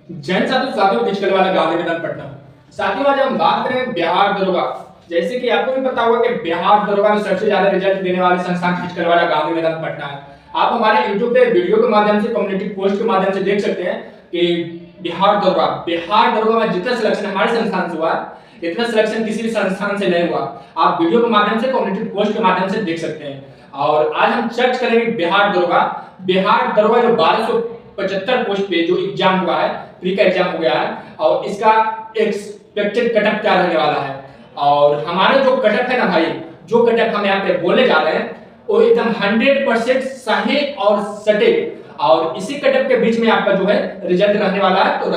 जैन साथियों पिछले वाला गांधी मैदान पटना। साथियों आज हम बात करें बिहार दरोगा। जैसे कि आपको भी पता होगा कि बिहार दरोगा में सबसे ज्यादा रिजल्ट देने वाले संस्थान पिछले वाला गांधी मैदान पटना है। आप हमारे YouTube पे वीडियो के माध्यम से कम्युनिटी पोस्ट के माध्यम से देख सकते हैं कि बिहार दरोगा में जितना सिलेक्शन हमारे संस्थान से हुआ इतना सिलेक्शन किसी भी संस्थान से नहीं हुआ। आप वीडियो के माध्यम से कम्युनिटी पोस्ट के माध्यम से देख सकते हैं। और आज हम चर्चा करेंगे बिहार दरोगा जो 1275 पोस्ट पे जो एग्जाम हुआ है, प्री का एग्जाम हो गया है और इसका एक्सपेक्टेड कटअप क्या रहने वाला है। और हमारा जो कटअप है ना भाई, जो कटअप हम यहाँ पे बोलने जा रहे हैं वो एकदम 100% सही और सटीक, और इसी कटअप के बीच में आपका जो है रिजल्ट रहने वाला है। तो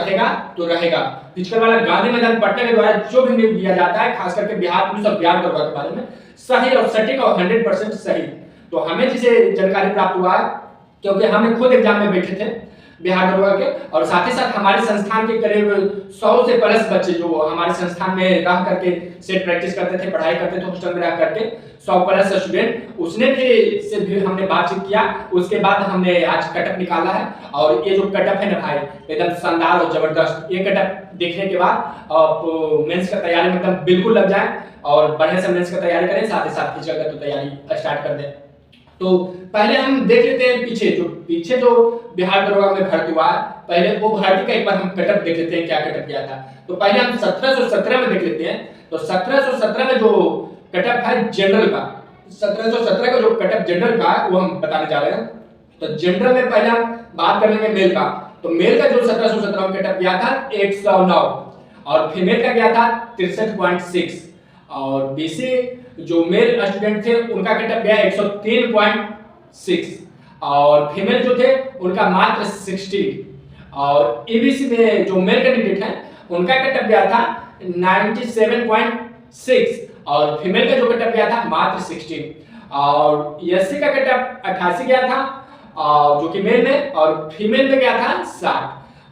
रहेगा पिछले वाला गांधी मैदान पटना के द्वारा जो भी न्यूज दिया जाता है, खास करके बिहार पुलिस और बिहार दरोगा के बारे में, सही और सटीक और 100% सही। तो हमें जिसे जानकारी प्राप्त हुआ है, क्योंकि हम खुद एग्जाम में बैठे थे बिहार दरोगा के, और साथ ही साथ हमारे संस्थान के करीब 100 से प्लस बच्चे जो हमारे संस्थान में रह करके सेट प्रैक्टिस करते थे, पढ़ाई करते थे हॉस्टल में रह करके, 100 प्लस स्टूडेंट उसने भी हमने बातचीत किया। उसके बाद हमने आज कटअप निकाला है, और ये जो कटअप है ना भाई एकदम शानदार और जबरदस्त। ये कटअप देखने के बाद आप मेंस का तैयारी में एकदम बिल्कुल लग जाए और बढ़िया से मेंस का तैयारी करें, साथ ही साथ फिजिकल का तो तैयारी स्टार्ट कर दें। तो पहले हम देख लेते हैं पीछे जो बिहार दरोगा में भर्ती हुआ है, पहले वो भर्ती का एक बार हम कटअप देख लेते हैं क्या कटअप किया था। तो पहले हम 1717 में देख लेते हैं। तो 1717 में जो कटअप है जनरल का, 1717 का जो कटअप जनरल का है वो हम बताने जा रहे हैं। तो जनरल में पहले हम बात कर लेंगे मेल का। तो मेल का जो 1717 में कटअप गया था 109, और फीमेल का गया था 63.6, और बीसी जो मेल स्टूडेंट थे उनका कटअप गया 103.6, और फीमेल जो थे उनका मात्र 60, और ईबीसी में जो मेल कैंडिडेट हैं उनका कटअप गया था 97.6, और फीमेल का जो कटअप गया था मात्र 16, और एससी का कटअप 88 गया था जो कि मेल में, और फीमेल में गया था 60,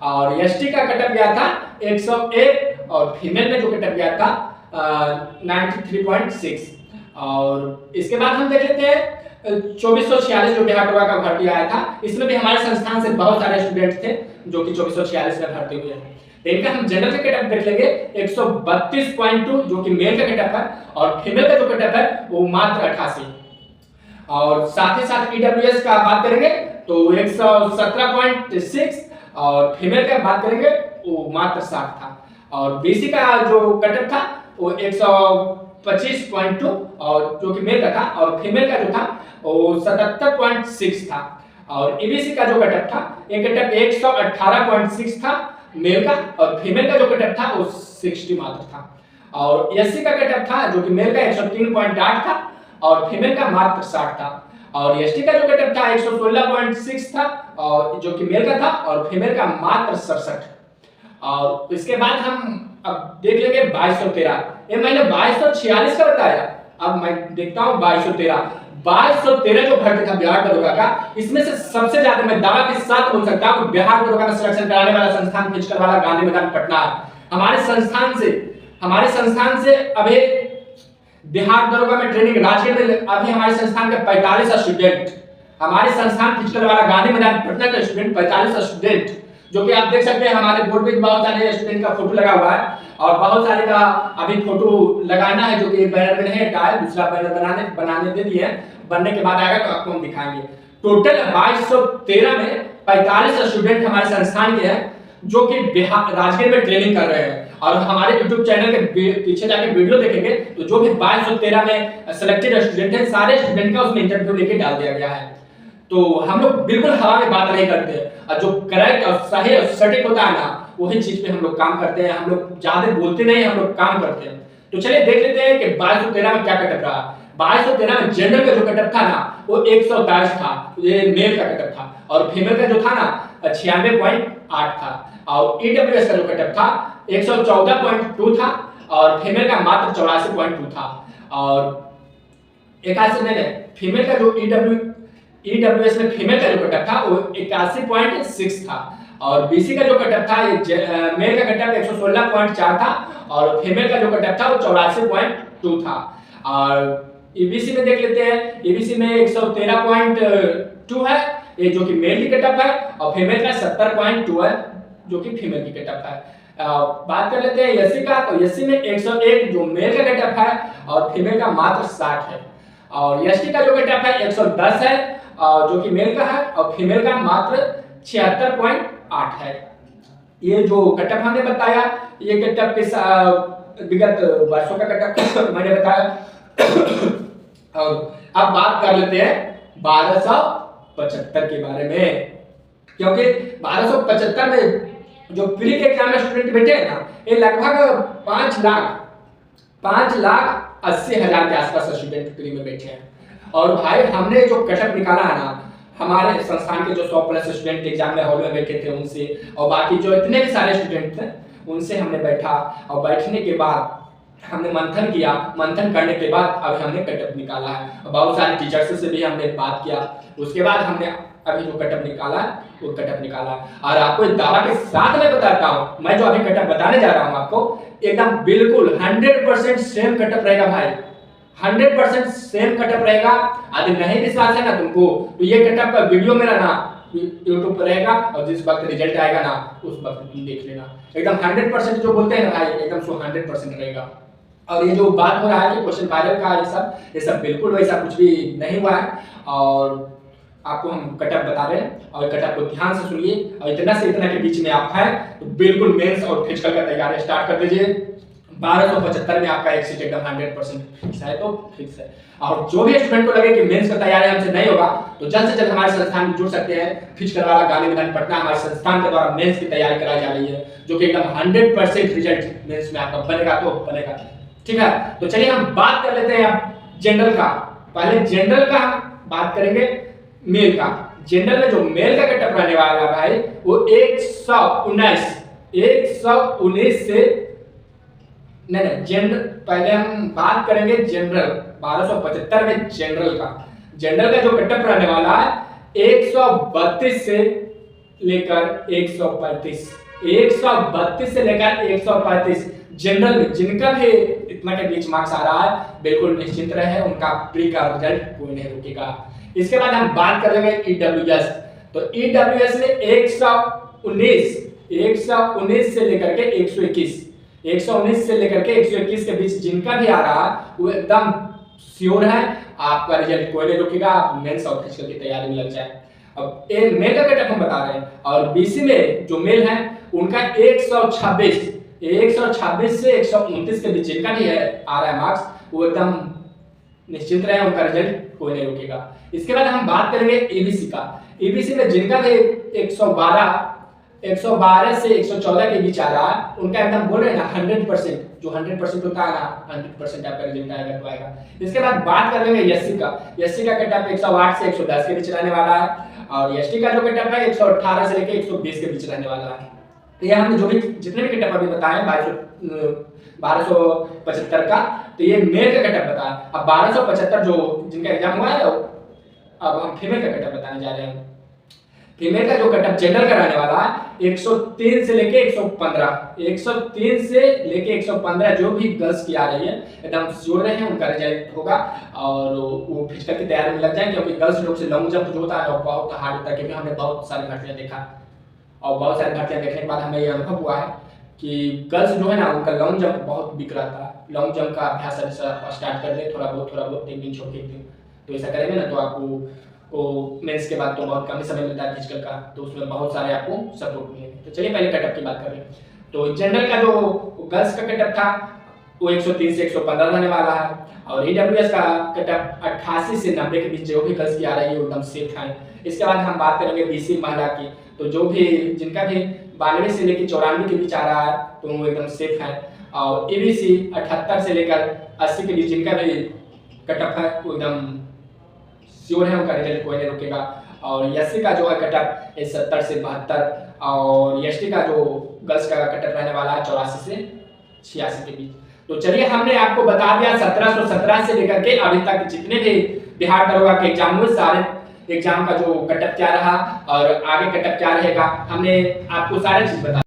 और एसटी का कटअप गया था 101, और फीमेल में जो कटअप गया था 93.6। और इसके बाद हम देख लेते हैं 2446 जो बिहार दरोगा का भर्ती आया था। इसमें भी हमारे संस्थान से बहुत सारे स्टूडेंट थे जो कि 2446 में भर्ती हुए हैं। इनका हम जनरल का कटअप देख लेंगे 132.2 जो कि मेल का कटअप है, और फीमेल का जो कटअप है वो मात्र 88, और साथ ही साथ ईडब्ल्यूएस का बात करेंगे तो 117.6, और फीमेल का बात करेंगे वो मात्र 60 था, और बीसी का जो कटअप था वो 125.2 और जो कि मेल का था, और फीमेल का जो था वो 77.6 था, और ईबीसी का जो कटअप था ये कटअप 118.6 था मेल का, और फीमेल का जो कटअप था वो 60 मात्र था, और एससी का कटअप था जो कि मेल का 103.8 था और फीमेल का मात्र 60 था, और एसटी का जो कटअप था 116.6 था और जो कि मेल का था, और फीमेल का मात्र 67। और इसके बाद हम अब देख लेंगे 2213। ये मैंने 2246 का बताया, अब मैं देखता हूं 2213 जो भर्ती था बिहार दरोगा का, इसमें से सबसे ज्यादा मैं दावा के साथ बोल सकता हूं कि बिहार दरोगा में सिलेक्शन कराने वाला संस्थान फिजिकल वाला गांधी मैदान पटना है। हमारे संस्थान से अभी बिहार दरोगा में ट्रेनिंग राजगीर में अभी हमारे संस्थान के 45 स्टूडेंट, हमारे संस्थान फिजिकल वाला गांधी मैदान पटना के स्टूडेंट 45 स्टूडेंट, जो कि आप देख सकते हैं हमारे बोर्ड पे बहुत सारे स्टूडेंट का फोटो लगा हुआ है, और बहुत सारे का अभी फोटो लगाना है जो कि बैनर में नहीं हटा है, दूसरा बैनर बनाने दे दिए हैं, बनने के बाद आएगा तो आपको हम दिखाएंगे। टोटल 2213 में 45 स्टूडेंट हमारे संस्थान के हैं जो कि बिहार राजगीर में ट्रेनिंग कर रहे हैं, और हमारे YouTube चैनल के पीछे जाके वीडियो देखेंगे तो जो भी 2213 में सिलेक्टेड स्टूडेंट हैं सारे स्टूडेंट का उसमें इंटरव्यू लेके डाल दिया गया है। तो हम लोग बिल्कुल हवा में बात नहीं करते, और जो करेक्ट और सही और सटीक होता है ना वही चीज पे हम लोग काम करते हैं। हम लोग ज्यादा बोलते नहीं, हम लोग काम करते हैं। तो चलिए देख लेते हैं कि 2213 में क्या कटअप रहा। 2213 में जनरल का जो कटअप था ना वो 122 था, ये मेल का कटअप था, और फीमेल का जो था ना 96.8 था, और ईडब्ल्यूएस का जो कटअप था 114.2 था, और फीमेल का मात्र 84.2 था, और 81 नहीं फीमेल का जो ईडब्ल्यूएस में फीमेल का जो कटअप था वो 81.6 था, और बीसी का जो कटअप था मेल का कटअप 116.4 था, और फीमेल का जो कटअप था वो 84.2 था, और ईबीसी में देख लेते हैं। ईबीसी में 113.2 है ये जो कि मेल की कटअप है, और फीमेल का 70.2 है जो कि फीमेल की कटअप है। बात कर लेते हैं एससी का, तो एससी में 101 जो मेल का कटअप है और फीमेल का मात्र 60 है। और एसटी का जो कटअप है 110 है जो कि मेल का है और फीमेल का मात्र 76.8 है। ये जो कटअप हमने बताया, ये कटअप के विगत वर्षों का कटअप मैंने बताया। और अब बात कर लेते हैं 1275 के बारे में, क्योंकि 1275 में जो प्री के एग्जाम में स्टूडेंट बैठे हैं ना, ये लगभग 5,80,000 के आसपास स्टूडेंट प्री में बैठे हैं। और भाई हमने जो कटअप निकाला है ना, हमारे संस्थान के जो 100+ स्टूडेंट एग्जाम में हॉल में बैठे थे उनसे, और बाकी जो इतने भी सारे स्टूडेंट थे उनसे हमने बैठा, और बैठने के बाद हमने मंथन किया। मंथन करने के बाद अभी हमने कटअप निकाला है। बहुत सारे टीचर्स से भी हमने बात किया, उसके बाद हमने अभी जो कटअप निकाला वो कटअप निकाला। और आपको इस दावा के साथ मैं बताता हूँ, मैं जो अभी कटअप बताने जा रहा हूँ आपको, एकदम बिल्कुल 100% सेम कटअप रहेगा भाई, 100% सेम कटअप रहेगा। यदि नहीं विश्वास है ना तुमको, तो ये कटअप का वीडियो मेरा ना YouTube पर रहेगा, और जिस वक्त रिजल्ट आएगा ना उस वक्त तुम देख लेना। एकदम 100% जो बोलते हैं ना भाई, एकदम 100% रहेगा। और ये जो बात हो रहा है कि क्वेश्चन वायरल का, ये सब बिल्कुल वैसा कुछ भी नहीं हुआ है। और आपको हम कटअप बता रहे हैं, और कटअप को ध्यान से सुनिए, और इतना से इतना के बीच में आप हैं तो बिल्कुल मेंस और फिजिकल का तैयारी स्टार्ट कर दीजिए। 1275 में आपका एक सीट एकदम 100% फिक्स है, तो फिक्स है। और जो भी स्टूडेंट को लगे कि मेंस का तैयारी हमसे नहीं होगा, तो जल्द से जल्द हमारे संस्थान में जुड़ सकते हैं। फिजिकल वाला गांधी मैदान पटना हमारे संस्थान के द्वारा मेंस की तैयारी कराई जा रही है, जो कि एकदम 100% रिजल्ट मेंस में आपका बनेगा तो बनेगा। ठीक है, तो चलिए हम बात कर लेते हैं अब जनरल का। पहले जनरल का बात करेंगे मेल का। जनरल में जो मेल का कटअप रहने वाला है भाई, वो 119 से नहीं जनरल, पहले हम बात करेंगे जनरल 1275 में जनरल का। जनरल का जो कटअप रहने वाला है 132 से लेकर 135, 132 से लेकर 135 जनरल में जिनका भी इतना के बीच मार्क्स आ रहा है, बिल्कुल निश्चिंत रहे, उनका प्री का रिजल्ट कोई नहीं रुकेगा। इसके बाद हम बात करेंगे ईडब्ल्यूएस। तो ईडब्ल्यूएस में 119 से लेकर के 121, 119 से लेकर के 121 के बीच जिनका भी आ रहा है, वो एकदम श्योर है आपका रिजल्ट कोई नहीं रुकेगा, आप मेंस और फिजिकल की तैयारी में लग जाए। अब एक मेल का कटअप हम बता रहे हैं, और बीसी में जो मेल है उनका 126 से 129 के बीच जिनका भी है आ रहा है मार्क्स, वो एकदम निश्चिंत रहे, उनका रिजल्ट कोई नहीं रुकेगा। इसके बाद हम बात करेंगे एबीसी का। एबीसी में जिनका भी 112 से 114 के बीच आ रहा है, उनका एकदम बोल रहे हैं ना 100%, जो 100% होता है ना 100% आपका रिजल्ट आएगा तो आएगा। इसके बाद बात कर लेंगे एससी का। एससी का कटअप 108 से 110 के बीच रहने वाला है, और एसटी का जो कटअप है 118 से लेकर 120 के बीच रहने वाला है। तो ये हमने जो भी जितने भी कटअप अभी बताए 1275 का, तो ये मेल का कटअप बताया। अब 1275 जो जिनका एग्जाम हुआ है, अब हम फीमेल का कटअप बताने जा रहे हैं। फीमेल का जो कटअप जनरल का रहने वाला है 103 से लेके 115, 103 से लेके 115 जो भी गर्ल्स की आ रही है, एकदम श्योर रहे उनका रिजल्ट होगा, और वो फिजिकल की तैयारी में लग जाए, क्योंकि गर्ल्स लोग से लॉन्ग जंप जो होता है बहुत हार्ड होता है, क्योंकि हमने बहुत सारी भर्तियां देखा, और बहुत सारी भर्तियां देखने के बाद हमें ये अनुभव हुआ है कि गर्ल्स जो है ना उनका लॉन्ग जंप बहुत वीक रहता है। लॉन्ग जंप का अभ्यास स्टार्ट कर दे, थोड़ा बहुत 3 दिन छोड़ के, तो ऐसा करेंगे ना तो आपको मेंस के बाद तो बहुत कम ही समय मिलता है फिजिकल का, तो उसमें बहुत सारे आपको सपोर्ट मिलेंगे। तो चलिए पहले कटअप की बात कर लें। तो जनरल का जो गर्ल्स का कटअप था वो 103 से 115 रहने वाला है, और ईडब्ल्यूएस का कटअप 88 से 90 के बीच जो भी गर्ल्स की आ रही है वो एकदम सेफ है। इसके बाद हम बात करेंगे बीसी महिला की। तो जो भी जिनका भी 92 से लेकर 94 के बीच आ रहा है तो वो एकदम सेफ है, और एबीसी 78 से लेकर 80 के बीच जिनका भी कटअप है वो एकदम श्योर है, उनका रिजल्ट कोई नहीं रुकेगा। और एससी का जो है कटअप 70 से 72, और एसटी का जो गर्ल्स का कटअप रहने वाला है 84 से 86 के बीच। तो चलिए हमने आपको बता दिया 1717 से लेकर के अभी तक जितने भी बिहार दरोगा के एग्जाम हुए, सारे एग्जाम का जो कटअप क्या रहा और आगे कटअप क्या रहेगा, हमने आपको सारी चीज बता